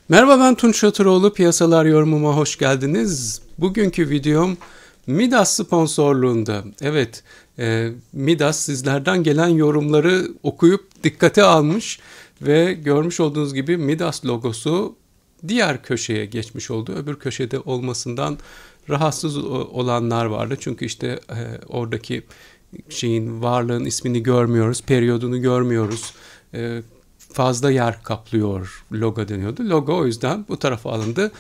Merhaba, ben Tunç Şatıroğlu. Piyasalar yorumuma hoş geldiniz. Bugünkü videom Midas sponsorluğunda. Evet, Midas sizlerden gelen yorumları okuyup dikkate almış ve görmüş olduğunuz gibi Midas logosu diğer köşeye geçmiş oldu. Öbür köşede olmasından rahatsız olanlar vardı. Çünkü işte oradaki varlığın ismini görmüyoruz, periyodunu görmüyoruz. Fazla yer kaplıyor logo deniyordu. Logo o yüzden bu tarafa alındı.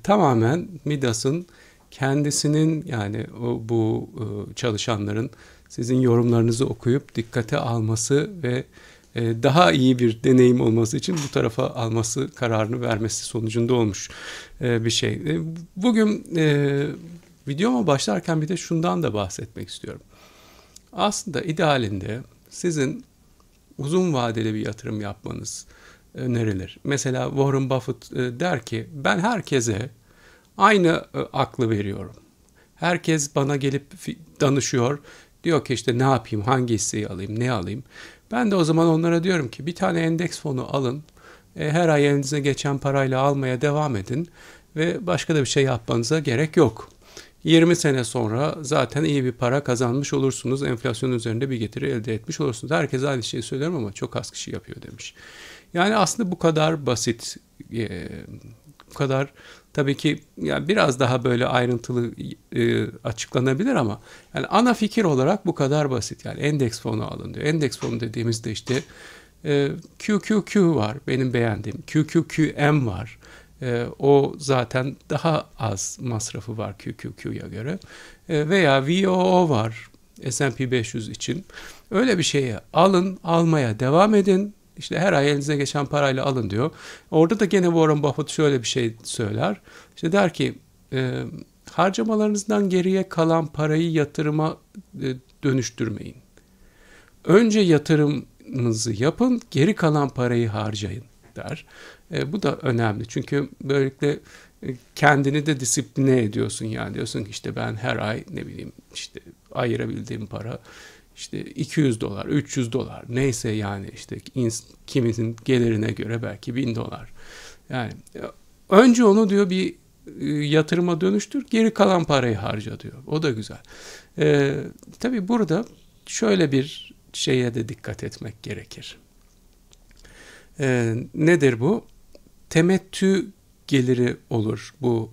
Tamamen Midas'ın kendisinin, yani bu çalışanların sizin yorumlarınızı okuyup dikkate alması ve daha iyi bir deneyim olması için bu tarafa alması kararını vermesi sonucunda olmuş bir şey. Bugün videoma başlarken bir de şundan da bahsetmek istiyorum. Aslında idealinde sizin uzun vadeli bir yatırım yapmanız önerilir. Mesela Warren Buffett der ki, ben herkese aynı aklı veriyorum. Herkes bana gelip danışıyor. Diyor ki işte ne yapayım, hangi hisseyi alayım, ne alayım. Ben de o zaman onlara diyorum ki bir tane endeks fonu alın. Her ay elinize geçen parayla almaya devam edin. Ve başka da bir şey yapmanıza gerek yok. 20 sene sonra zaten iyi bir para kazanmış olursunuz. Enflasyon üzerinde bir getiri elde etmiş olursunuz. Herkes aynı şeyi söylerim ama çok az kişi yapıyor demiş. Yani aslında bu kadar basit, bu kadar tabii ki yani biraz daha böyle ayrıntılı açıklanabilir ama yani ana fikir olarak bu kadar basit. Yani endeks fonu alın diyor. Endeks fonu dediğimizde işte QQQ var, benim beğendiğim. QQQM var. O zaten daha az masrafı var QQQ'ya göre. Veya VOO var S&P 500 için. Öyle bir şeye alın, almaya devam edin. İşte her ay elinize geçen parayla alın diyor. Orada da gene Warren Buffett şöyle bir şey söyler. İşte der ki harcamalarınızdan geriye kalan parayı yatırıma dönüştürmeyin. Önce yatırımınızı yapın, geri kalan parayı harcayın der. Bu da önemli çünkü böylelikle kendini de disipline ediyorsun, yani diyorsun ki işte ben her ay ne bileyim işte ayırabildiğim para işte $200, $300 neyse, yani işte kimisinin gelirine göre belki $1000. Yani önce onu diyor bir yatırıma dönüştür, geri kalan parayı harca diyor. O da güzel. Tabii burada şöyle bir şeye de dikkat etmek gerekir. Nedir bu? Temettü geliri olur. Bu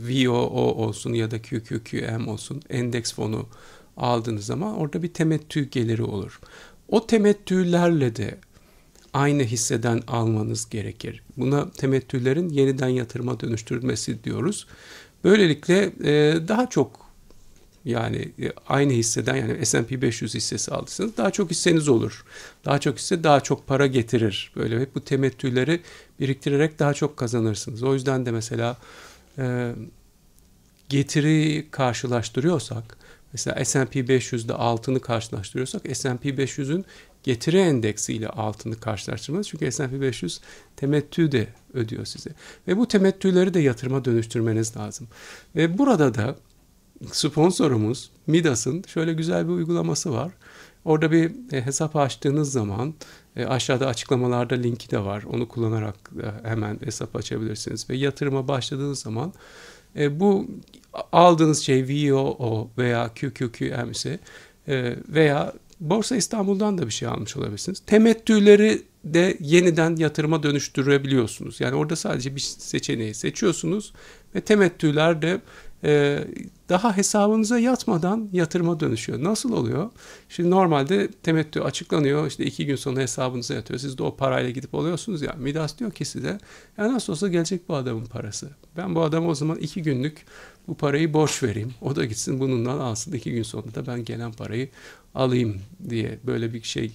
VOO olsun ya da QQQM olsun, endeks fonu aldığınız zaman orada bir temettü geliri olur. O temettülerle de aynı hisseden almanız gerekir. Buna temettülerin yeniden yatırıma dönüştürülmesi diyoruz. Böylelikle daha çok, yani aynı hisseden, yani S&P 500 hissesi aldıysanız daha çok hisseniz olur. Daha çok hisse daha çok para getirir. Böyle hep bu temettüleri biriktirerek daha çok kazanırsınız. O yüzden de mesela getiri karşılaştırıyorsak, mesela S&P 500'de altını karşılaştırıyorsak S&P 500'ün getiri endeksiyle altını karşılaştırmanız. Çünkü S&P 500 temettü de ödüyor size. Ve bu temettüleri de yatırıma dönüştürmeniz lazım. Ve burada da sponsorumuz Midas'ın şöyle güzel bir uygulaması var. Orada bir hesap açtığınız zaman aşağıda açıklamalarda linki de var. Onu kullanarak hemen hesap açabilirsiniz. Ve yatırıma başladığınız zaman bu aldığınız şey VOO veya QQQM ise veya Borsa İstanbul'dan da bir şey almış olabilirsiniz. Temettüleri de yeniden yatırıma dönüştürebiliyorsunuz. Yani orada sadece bir seçeneği seçiyorsunuz ve temettüler de daha hesabınıza yatmadan yatırıma dönüşüyor. Nasıl oluyor? Şimdi normalde temettü açıklanıyor. İşte 2 gün sonra hesabınıza yatıyor. Siz de o parayla gidip alıyorsunuz ya. Midas diyor ki size, ya nasıl olsa gelecek bu adamın parası. Ben bu adama o zaman 2 günlük bu parayı borç vereyim. O da gitsin bununla alsın. 2 gün sonra da ben gelen parayı alayım diye böyle bir şey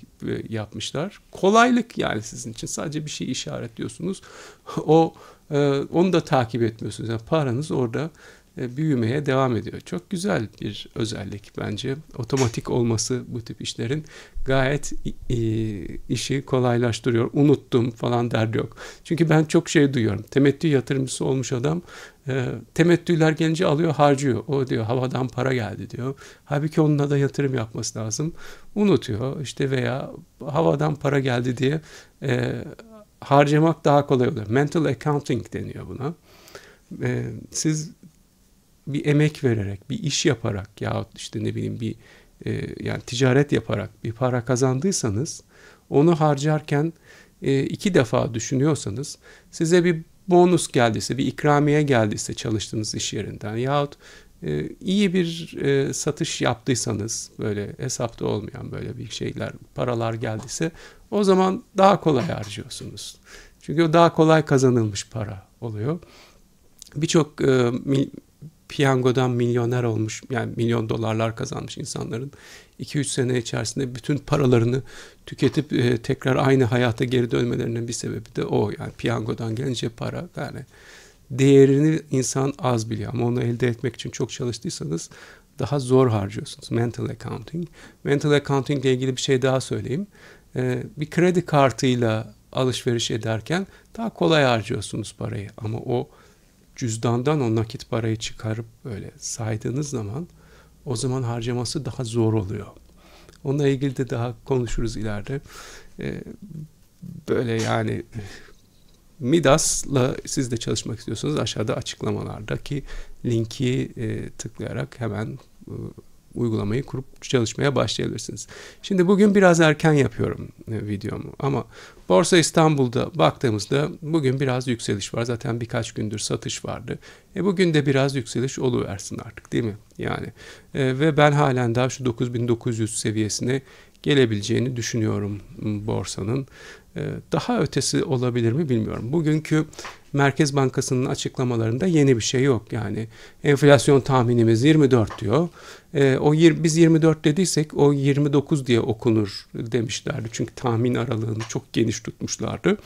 yapmışlar. Kolaylık yani sizin için. Sadece bir şey işaretliyorsunuz. Onu da takip etmiyorsunuz. Yani paranız orada büyümeye devam ediyor. Çok güzel bir özellik bence. Otomatik olması bu tip işlerin gayet işi kolaylaştırıyor. Unuttum falan derdi yok. Çünkü ben çok şey duyuyorum. Temettü yatırımcısı olmuş adam temettüler gelince alıyor, harcıyor. O diyor havadan para geldi diyor. Halbuki onunla da yatırım yapması lazım. Unutuyor işte, veya havadan para geldi diye harcamak daha kolay oluyor. Mental accounting deniyor buna. Siz bir emek vererek, bir iş yaparak yahut işte ne bileyim bir yani ticaret yaparak bir para kazandıysanız onu harcarken 2 defa düşünüyorsanız, size bir bonus geldiyse, bir ikramiye geldiyse çalıştığınız iş yerinden yahut iyi bir satış yaptıysanız, böyle hesapta olmayan böyle bir şeyler, paralar geldiyse, o zaman daha kolay harcıyorsunuz. Çünkü o daha kolay kazanılmış para oluyor. Birçok piyangodan milyoner olmuş, yani milyon dolarlar kazanmış insanların 2-3 sene içerisinde bütün paralarını tüketip tekrar aynı hayata geri dönmelerinin bir sebebi de o. Yani piyangodan gelince para, yani değerini insan az biliyor ama onu elde etmek için çok çalıştıysanız daha zor harcıyorsunuz. Mental accounting. Mental accounting ile ilgili bir şey daha söyleyeyim. Bir kredi kartıyla alışveriş ederken daha kolay harcıyorsunuz parayı ama o cüzdandan o nakit parayı çıkarıp böyle saydığınız zaman, o zaman harcaması daha zor oluyor. Onunla ilgili de daha konuşuruz ileride. Böyle yani Midas'la siz de çalışmak istiyorsanız aşağıda açıklamalardaki linki tıklayarak hemen uygulamayı kurup çalışmaya başlayabilirsiniz. Şimdi bugün biraz erken yapıyorum videomu ama Borsa İstanbul'da baktığımızda bugün biraz yükseliş var. Zaten birkaç gündür satış vardı. Bugün de biraz yükseliş oluversin artık, değil mi? Yani ve ben halen daha şu 9.900 seviyesine gelebileceğini düşünüyorum borsanın. Daha ötesi olabilir mi bilmiyorum. Bugünkü Merkez Bankası'nın açıklamalarında yeni bir şey yok. Yani enflasyon tahminimiz 24 diyor. Biz 24 dediysek o 29 diye okunur demişlerdi. Çünkü tahmin aralığını çok geniş tutmuşlardı.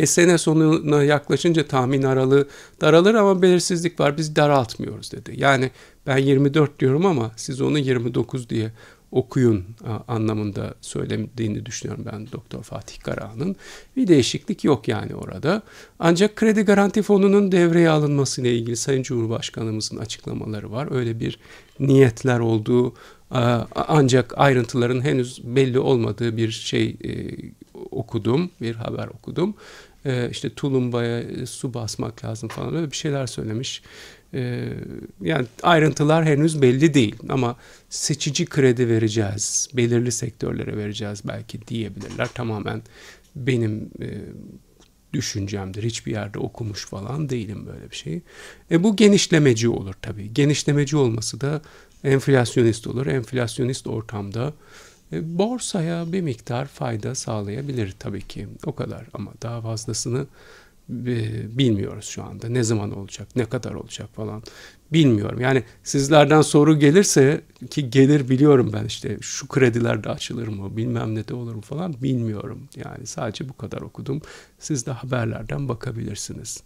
Sene sonuna yaklaşınca tahmin aralığı daralır ama belirsizlik var, biz daraltmıyoruz dedi. Yani ben 24 diyorum ama siz onu 29 diye okuyun anlamında söylediğini düşünüyorum ben Doktor Fatih Karahan'ın. Bir değişiklik yok yani orada. Ancak kredi garanti fonunun devreye alınmasıyla ilgili Sayın Cumhurbaşkanımızın açıklamaları var. Öyle bir niyetler olduğu, ancak ayrıntıların henüz belli olmadığı bir şey okudum, bir haber okudum. İşte tulumbaya su basmak lazım falan, öyle bir şeyler söylemiş. Yani ayrıntılar henüz belli değil ama seçici kredi vereceğiz, belirli sektörlere vereceğiz belki diyebilirler. Tamamen benim düşüncemdir. Hiçbir yerde okumuş falan değilim böyle bir şeyi. Bu genişlemeci olur tabii. Genişlemeci olması da enflasyonist olur. Enflasyonist ortamda borsaya bir miktar fayda sağlayabilir tabii ki. O kadar ama daha fazlasını bilmiyoruz şu anda. Ne zaman olacak, ne kadar olacak falan bilmiyorum. Yani sizlerden soru gelirse, ki gelir biliyorum ben, işte şu krediler de açılır mı, bilmem ne de olur mu falan bilmiyorum. Yani sadece bu kadar okudum. Siz de haberlerden bakabilirsiniz.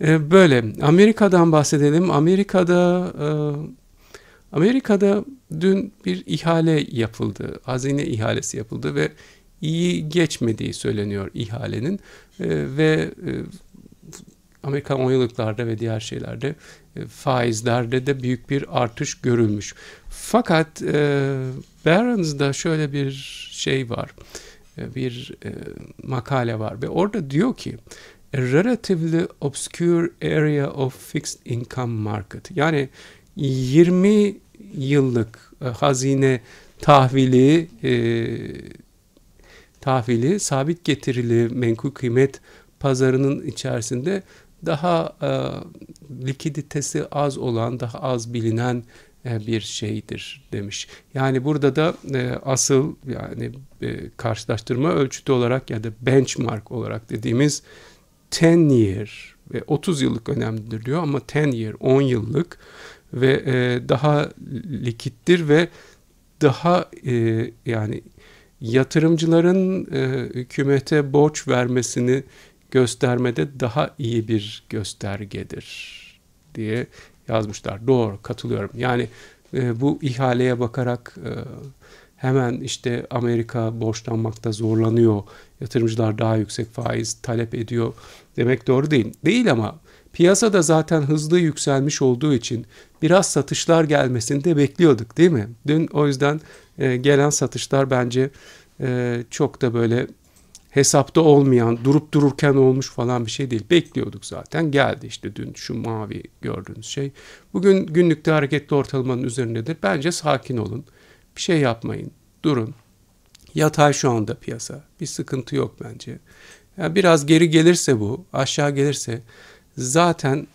Böyle Amerika'dan bahsedelim. Amerika'da dün bir ihale yapıldı. Hazine ihalesi yapıldı ve iyi geçmediği söyleniyor ihalenin. Ve Amerikan 10 yıllıklarda ve diğer şeylerde faizlerde de büyük bir artış görülmüş. Fakat Barron's'da şöyle bir şey var. Bir makale var ve orada diyor ki a relatively obscure area of fixed income market. Yani 20 yıllık hazine tahvili sabit getirili menkul kıymet pazarının içerisinde daha likiditesi az olan, daha az bilinen bir şeydir demiş. Yani burada da asıl yani karşılaştırma ölçütü olarak ya da benchmark olarak dediğimiz 10 year ve 30 yıllık önemlidir diyor ama 10 year 10 yıllık ve daha likittir ve daha yani yatırımcıların hükümete borç vermesini göstermede daha iyi bir göstergedir diye yazmışlar. Doğru, katılıyorum. Yani bu ihaleye bakarak hemen işte Amerika borçlanmakta zorlanıyor, yatırımcılar daha yüksek faiz talep ediyor demek doğru değil. Değil ama piyasada zaten hızlı yükselmiş olduğu için biraz satışlar gelmesini de bekliyorduk, değil mi? Dün o yüzden gelen satışlar bence çok da böyle hesapta olmayan, durup dururken olmuş falan bir şey değil. Bekliyorduk zaten. Geldi işte dün şu mavi gördüğünüz şey. Bugün günlükte hareketli ortalamanın üzerindedir. Bence sakin olun. Bir şey yapmayın. Durun. Yatay şu anda piyasa. Bir sıkıntı yok bence. Yani biraz geri gelirse bu, aşağı gelirse zaten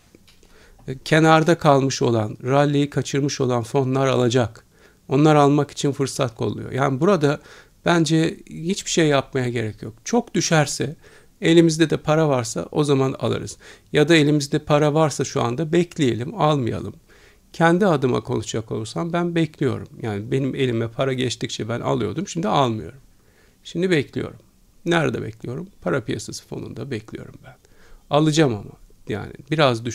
kenarda kalmış olan, rally'yi kaçırmış olan fonlar alacak. Onlar almak için fırsat kolluyor. Yani burada bence hiçbir şey yapmaya gerek yok. Çok düşerse, elimizde de para varsa o zaman alırız. Ya da elimizde para varsa şu anda bekleyelim, almayalım. Kendi adıma konuşacak olursam ben bekliyorum. Yani benim elime para geçtikçe ben alıyordum, şimdi almıyorum. Şimdi bekliyorum. Nerede bekliyorum? Para piyasası fonunda bekliyorum ben. Alacağım ama. Yani biraz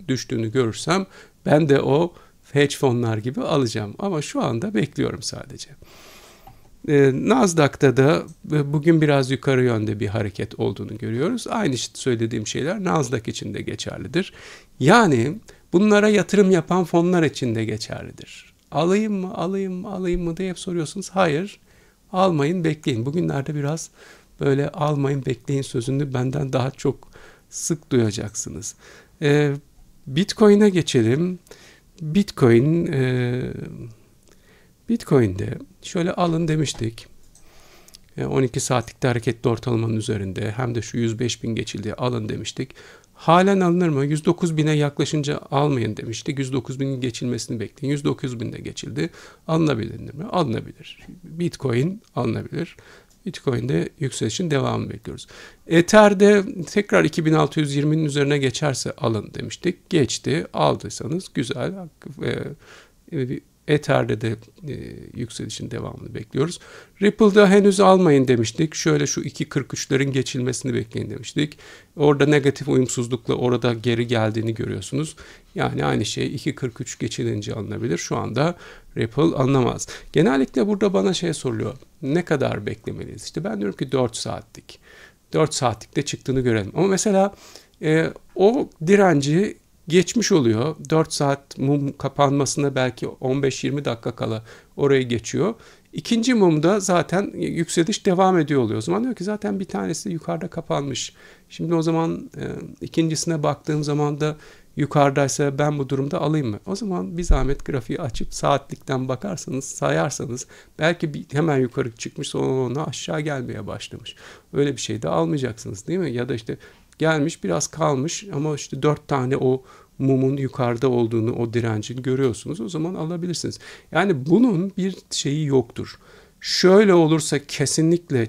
düştüğünü görürsem ben de o hedge fonlar gibi alacağım. Ama şu anda bekliyorum sadece. Nasdaq'ta da bugün biraz yukarı yönde bir hareket olduğunu görüyoruz. Aynı söylediğim şeyler Nasdaq için de geçerlidir. Yani bunlara yatırım yapan fonlar için de geçerlidir. Alayım mı diye hep soruyorsunuz. Hayır, almayın, bekleyin. Bugünlerde biraz böyle almayın, bekleyin sözünü benden daha çok sık duyacaksınız. Bitcoin'e geçelim. Bitcoin'de şöyle alın demiştik. 12 saatlikte hareketli ortalamanın üzerinde hem de şu 105.000 geçildi alın demiştik. Halen alınır mı? 109.000'e yaklaşınca almayın demiştik. 109.000'in geçilmesini bekleyin. 109.000'de geçildi. Alınabilir mi? Alınabilir. Bitcoin alınabilir. Bitcoin'de yükselişin devamını bekliyoruz. Ether'de tekrar 2620'nin üzerine geçerse alın demiştik. Geçti. Aldıysanız güzel. Ether'de de yükselişin devamını bekliyoruz. Ripple'da henüz almayın demiştik. Şöyle şu 2.43'lerin geçilmesini bekleyin demiştik. Orada negatif uyumsuzlukla orada geri geldiğini görüyorsunuz. Yani aynı şey 2.43 geçilince alınabilir. Şu anda Ripple alınamaz. Genellikle burada bana şey soruluyor. Ne kadar beklemeliyiz? İşte ben diyorum ki 4 saatlik. 4 saatlikte çıktığını görelim. Ama mesela o direnci geçmiş oluyor. 4 saat mum kapanmasına belki 15-20 dakika kala orayı geçiyor. İkinci mumda zaten yükseliş devam ediyor oluyor. O zaman diyor ki zaten bir tanesi yukarıda kapanmış. Şimdi o zaman ikincisine baktığım zaman da yukarıdaysa ben bu durumda alayım mı? O zaman bir zahmet grafiği açıp saatlikten bakarsanız, sayarsanız belki hemen yukarı çıkmış sonra aşağı gelmeye başlamış. Öyle bir şey de almayacaksınız değil mi? Ya da işte gelmiş biraz kalmış ama işte 4 tane o mumun yukarıda olduğunu, o direncin görüyorsunuz. O zaman alabilirsiniz. Yani bunun bir şeyi yoktur. Şöyle olursa kesinlikle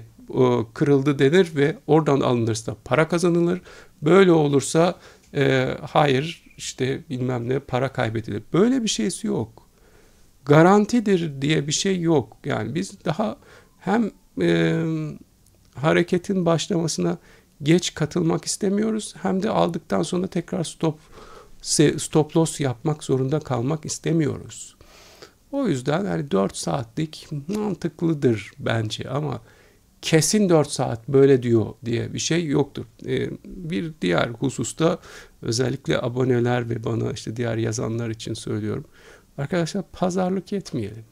kırıldı denir ve oradan alınırsa para kazanılır. Böyle olursa hayır işte bilmem ne para kaybedilir. Böyle bir şeysi yok. Garantidir diye bir şey yok. Yani biz daha hem hareketin başlamasına geç katılmak istemiyoruz hem de aldıktan sonra tekrar stop loss yapmak zorunda kalmak istemiyoruz. O yüzden yani 4 saatlik mantıklıdır bence ama kesin 4 saat böyle diyor diye bir şey yoktur. Bir diğer hususta özellikle aboneler ve bana işte diğer yazanlar için söylüyorum. Arkadaşlar pazarlık etmeyelim.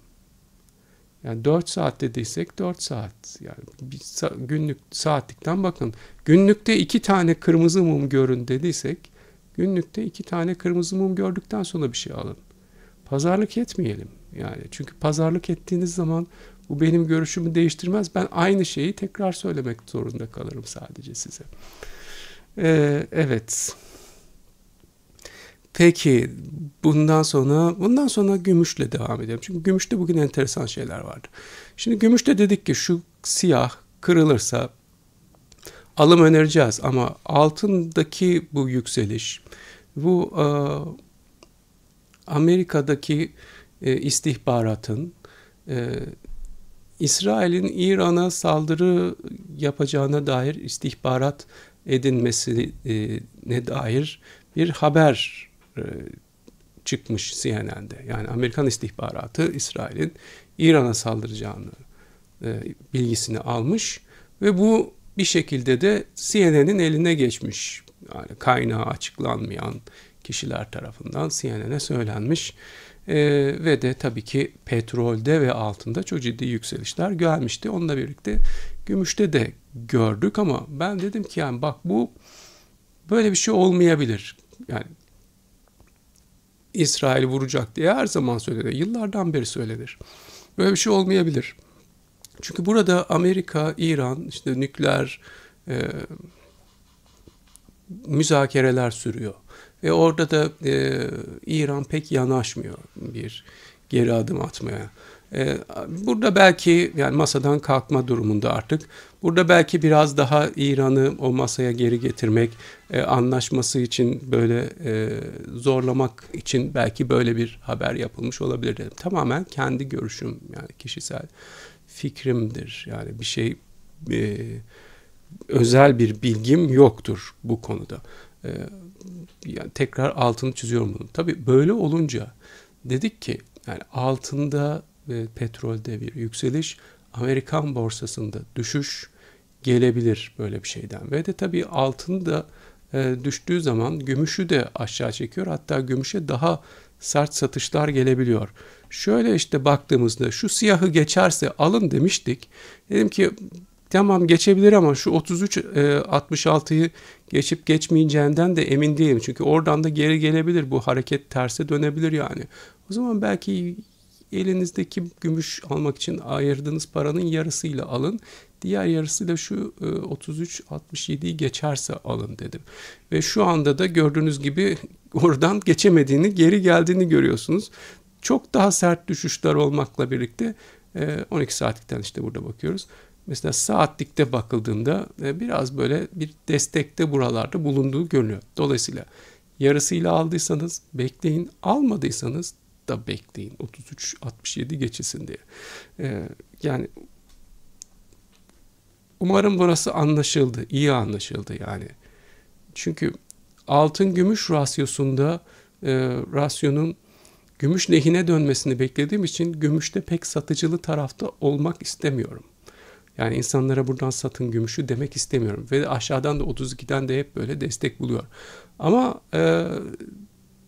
Yani 4 saat dediysek 4 saat. Yani bir günlük saatlikten bakın. Günlükte 2 tane kırmızı mum görün dediysek günlükte 2 tane kırmızı mum gördükten sonra bir şey alın. Pazarlık etmeyelim. Yani çünkü pazarlık ettiğiniz zaman bu benim görüşümü değiştirmez. Ben aynı şeyi tekrar söylemek zorunda kalırım sadece size. Evet. Peki bundan sonra gümüşle devam edelim. Çünkü gümüşte bugün enteresan şeyler vardı. Şimdi gümüşte dedik ki şu siyah kırılırsa alım önereceğiz ama altındaki bu yükseliş, bu Amerika'daki istihbaratın İsrail'in İran'a saldırı yapacağına dair istihbarat edinmesine dair bir haber çıkmış CNN'de. Yani Amerikan istihbaratı İsrail'in İran'a saldıracağını bilgisini almış ve bu bir şekilde de CNN'in eline geçmiş. Yani kaynağı açıklanmayan kişiler tarafından CNN'e söylenmiş. Ve de tabii ki petrolde ve altında çok ciddi yükselişler gelmişti. Onunla birlikte Gümüşte de gördük ama ben dedim ki yani bak bu böyle bir şey olmayabilir. Yani İsrail vuracak diye her zaman söylenir. Yıllardan beri söylenir. Böyle bir şey olmayabilir. Çünkü burada Amerika, İran işte nükleer müzakereler sürüyor. Ve orada da İran pek yanaşmıyor bir geri adım atmaya. Burada belki yani masadan kalkma durumunda artık. Burada belki biraz daha İran'ı o masaya geri getirmek, anlaşması için böyle zorlamak için belki böyle bir haber yapılmış olabilir dedim. Tamamen kendi görüşüm yani kişisel fikrimdir. Yani bir şey özel bir bilgim yoktur bu konuda. Yani tekrar altını çiziyorum bunu. Tabii böyle olunca dedik ki yani altında ve petrolde bir yükseliş, Amerikan borsasında düşüş gelebilir böyle bir şeyden. Ve de tabii altın da düştüğü zaman gümüşü de aşağı çekiyor. Hatta gümüşe daha sert satışlar gelebiliyor. Şöyle işte baktığımızda şu siyahı geçerse alın demiştik. Dedim ki tamam geçebilir ama şu 33.66'yı geçip geçmeyeceğinden de emin değilim. Çünkü oradan da geri gelebilir. Bu hareket terse dönebilir yani. O zaman belki elinizdeki gümüş almak için ayırdığınız paranın yarısıyla alın. Diğer yarısıyla şu 33.67'yi geçerse alın dedim. Ve şu anda da gördüğünüz gibi oradan geçemediğini, geri geldiğini görüyorsunuz. Çok daha sert düşüşler olmakla birlikte 12 saatlikten işte burada bakıyoruz. Mesela saatlikte bakıldığında biraz böyle bir destekte buralarda bulunduğu görünüyor. Dolayısıyla yarısıyla aldıysanız bekleyin, almadıysanız da bekleyin 33.67 geçilsin diye. Yani umarım burası anlaşıldı, iyi anlaşıldı yani. Çünkü altın gümüş rasyosunda rasyonun gümüş lehine dönmesini beklediğim için gümüşte pek satıcılı tarafta olmak istemiyorum. Yani insanlara buradan satın gümüşü demek istemiyorum. Ve aşağıdan da 32'den de hep böyle destek buluyor. Ama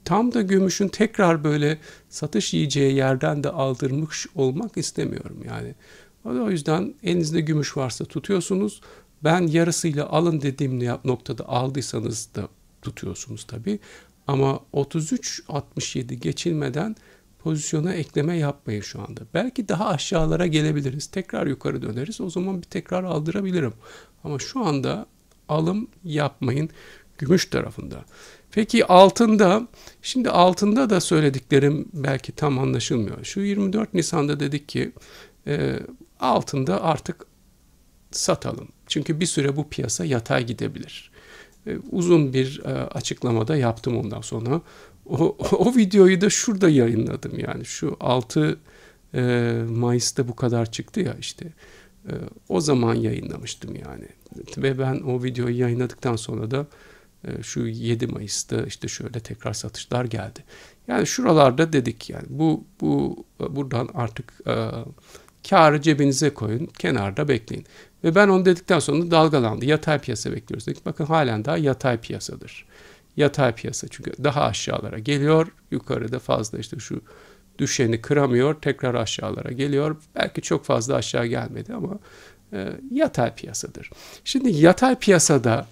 tam da gümüşün tekrar böyle satış yiyeceği yerden de aldırmış olmak istemiyorum. Yani o yüzden elinizde gümüş varsa tutuyorsunuz. Ben yarısıyla alın dediğim noktada aldıysanız da tutuyorsunuz tabii. Ama 33.67 geçilmeden pozisyona ekleme yapmayın şu anda. Belki daha aşağılara gelebiliriz. Tekrar yukarı döneriz. O zaman bir tekrar aldırabilirim. Ama şu anda alım yapmayın gümüş tarafında. Peki altında, şimdi altında da söylediklerim belki tam anlaşılmıyor. Şu 24 Nisan'da dedik ki altında artık satalım. Çünkü bir süre bu piyasa yatay gidebilir. Uzun bir açıklamada yaptım ondan sonra. O videoyu da şurada yayınladım yani. Şu 6 Mayıs'ta bu kadar çıktı ya işte. O zaman yayınlamıştım yani. Ve ben o videoyu yayınladıktan sonra da şu 7 Mayıs'ta işte şöyle tekrar satışlar geldi. Yani şuralarda dedik yani buradan artık kârı cebinize koyun, kenarda bekleyin. Ve ben onu dedikten sonra dalgalandı. Yatay piyasa bekliyoruz dedik. Bakın halen daha yatay piyasadır. Yatay piyasa çünkü daha aşağılara geliyor. Yukarıda fazla işte şu düşeni kıramıyor. Tekrar aşağılara geliyor. Belki çok fazla aşağı gelmedi ama yatay piyasadır. Şimdi yatay piyasada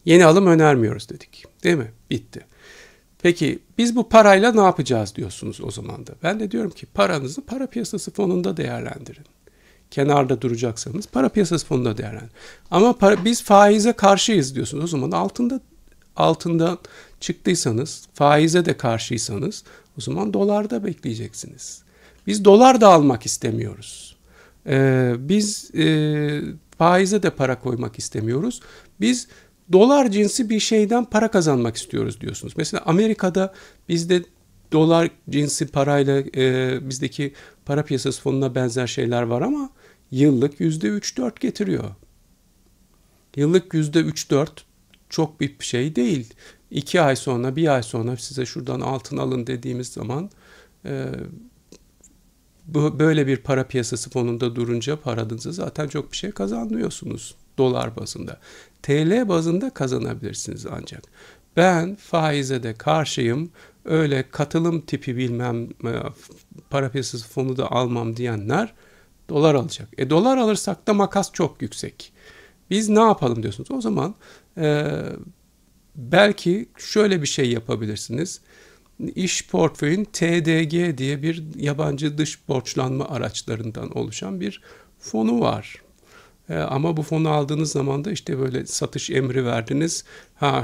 yeni alım önermiyoruz dedik. Değil mi? Bitti. Peki biz bu parayla ne yapacağız diyorsunuz o zaman da. Ben de diyorum ki paranızı para piyasası fonunda değerlendirin. Kenarda duracaksanız para piyasası fonunda değerlendirin. Ama biz faize karşıyız diyorsunuz. O zaman altından çıktıysanız, faize de karşıysanız o zaman dolarda bekleyeceksiniz. Biz dolar da almak istemiyoruz. Biz faize de para koymak istemiyoruz. Biz dolar cinsi bir şeyden para kazanmak istiyoruz diyorsunuz. Mesela Amerika'da bizde dolar cinsi parayla bizdeki para piyasası fonuna benzer şeyler var ama yıllık %3-4 getiriyor. Yıllık %3-4 çok bir şey değil. 2 ay sonra, 1 ay sonra size şuradan altın alın dediğimiz zaman böyle bir para piyasası fonunda durunca paranızı zaten çok bir şey kazanmıyorsunuz dolar bazında. TL bazında kazanabilirsiniz ancak. Ben faize de karşıyım. Öyle katılım tipi bilmem para piyasası fonu da almam diyenler Dolar alacak. Dolar alırsak da makas çok yüksek. Biz ne yapalım diyorsunuz. O zaman belki şöyle bir şey yapabilirsiniz. İş portföyün TDG diye bir yabancı dış borçlanma araçlarından oluşan bir fonu var. Ama bu fonu aldığınız zaman da işte böyle satış emri verdiniz.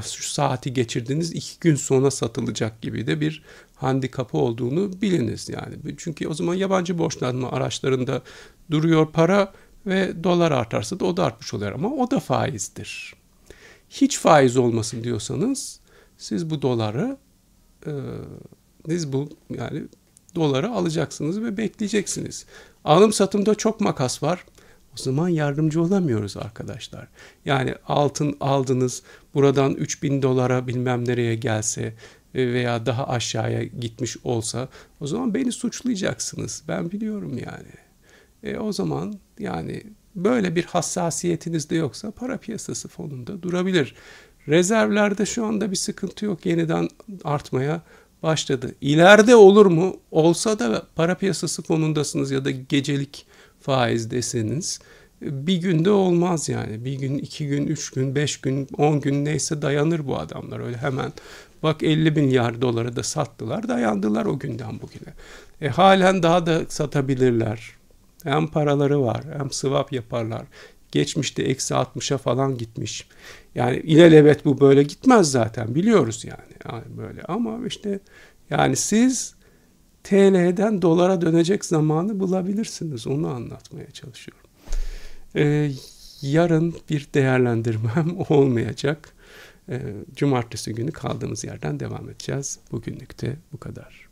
Şu saati geçirdiniz, 2 gün sonra satılacak gibi de bir handikapı olduğunu biliniz yani. Çünkü o zaman yabancı borçlanma araçlarında duruyor para ve dolar artarsa da o da artmış oluyor ama o da faizdir. Hiç faiz olmasın diyorsanız siz bu doları yani doları alacaksınız ve bekleyeceksiniz. Alım satımda çok makas var. O zaman yardımcı olamıyoruz arkadaşlar. Yani altın aldınız, buradan 3.000 dolara bilmem nereye gelse veya daha aşağıya gitmiş olsa o zaman beni suçlayacaksınız. Ben biliyorum yani. O zaman yani böyle bir hassasiyetiniz de yoksa para piyasası fonunda durabilir. Rezervlerde şu anda bir sıkıntı yok. Yeniden artmaya başladı. İleride olur mu? Olsa da para piyasası fonundasınız ya da gecelik faiz deseniz bir günde olmaz yani. Bir gün, 2 gün, 3 gün, 5 gün, 10 gün neyse dayanır bu adamlar. Öyle hemen bak 50 milyar doları da sattılar, dayandılar o günden bugüne. Halen daha da satabilirler. Hem paraları var, hem swap yaparlar. Geçmişte eksi 60'a falan gitmiş. Yani ilelebet bu böyle gitmez zaten, biliyoruz yani böyle. Ama işte yani siz TL'den dolara dönecek zamanı bulabilirsiniz. Onu anlatmaya çalışıyorum. Yarın bir değerlendirmem olmayacak. Cumartesi günü kaldığımız yerden devam edeceğiz. Bugünlük de bu kadar.